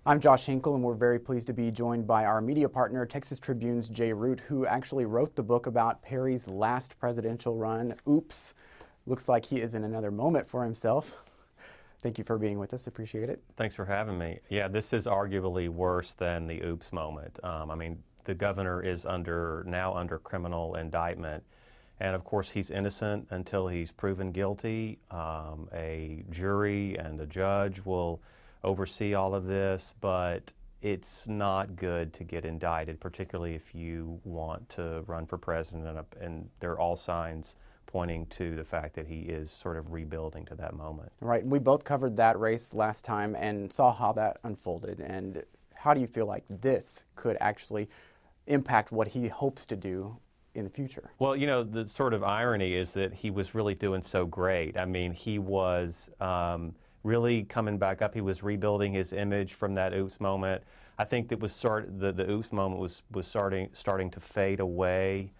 I'm Josh Hinkle, and we're very pleased to be joined by our media partner, Texas Tribune's Jay Root, who actually wrote the book about Perry's last presidential run. Oops. Looks like he is in another moment for himself. Thank you for being with us. Appreciate it. Thanks for having me. Yeah, this is arguably worse than the oops moment. The governor is now under criminal indictment. And of course, he's innocent until he's proven guilty. A jury and a judge will oversee all of this, but it's not good to get indicted, particularly if you want to run for president. And there are all signs pointing to the fact that he is sort of rebuilding to that moment. Right. We both covered that race last time and saw how that unfolded. And how do you feel like this could actually impact what he hopes to do in the future? Well, you know, the sort of irony is that he was really doing so great. I mean, he was really coming back up. He was rebuilding his image from that oops moment. I think that was the oops moment was starting to fade away.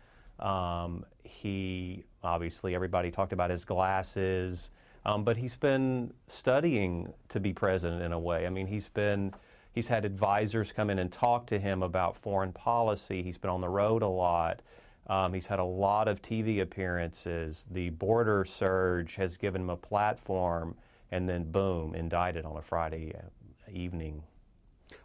He obviously, everybody talked about his glasses, but he's been studying to be president in a way. I mean, he's had advisors come in and talk to him about foreign policy. He's been on the road a lot. He's had a lot of TV appearances. The border surge has given him a platform, and then boom, indicted on a Friday evening.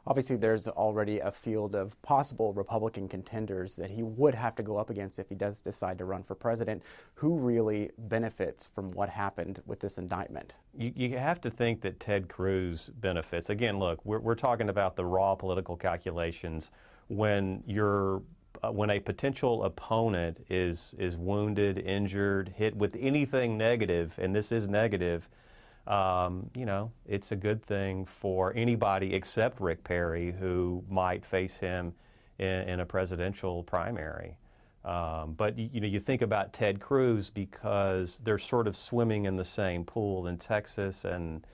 Obviously, there's already a field of possible Republican contenders that he would have to go up against if he does decide to run for president. Who really benefits from what happened with this indictment? You have to think that Ted Cruz benefits. Again, look, we're talking about the raw political calculations. When a potential opponent is wounded, injured, hit with anything negative, and this is negative, you know, it's a good thing for anybody except Rick Perry, who might face him in a presidential primary. But you know, you think about Ted Cruz because they're sort of swimming in the same pool in Texas, and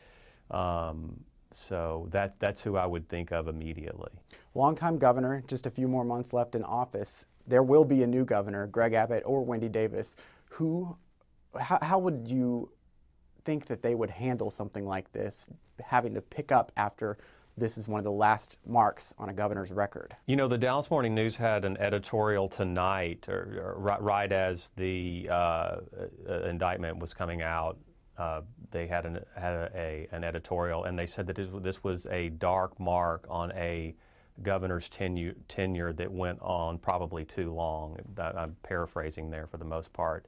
so that's who I would think of immediately. Longtime governor, just a few more months left in office. There will be a new governor, Greg Abbott or Wendy Davis. How would you think that they would handle something like this, having to pick up after this is one of the last marks on a governor's record? You know, the Dallas Morning News had an editorial tonight, or right as the indictment was coming out. They had an editorial, and they said that this was a dark mark on a governor's tenure that went on probably too long. I'm paraphrasing there for the most part,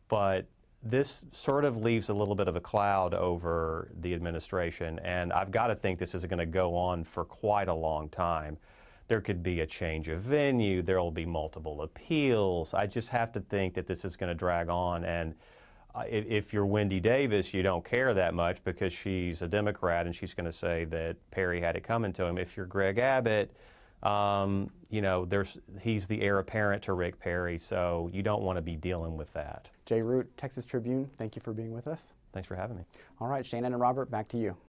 but this sort of leaves a little bit of a cloud over the administration, and I've got to think this is going to go on for quite a long time. There could be a change of venue, there will be multiple appeals. I just have to think that this is going to drag on, and if you're Wendy Davis, you don't care that much because she's a Democrat and she's going to say that Perry had it coming to him. If you're Greg Abbott, you know, he's the heir apparent to Rick Perry, so you don't want to be dealing with that. Jay Root, Texas Tribune, thank you for being with us. Thanks for having me. All right, Shannon and Robert, back to you.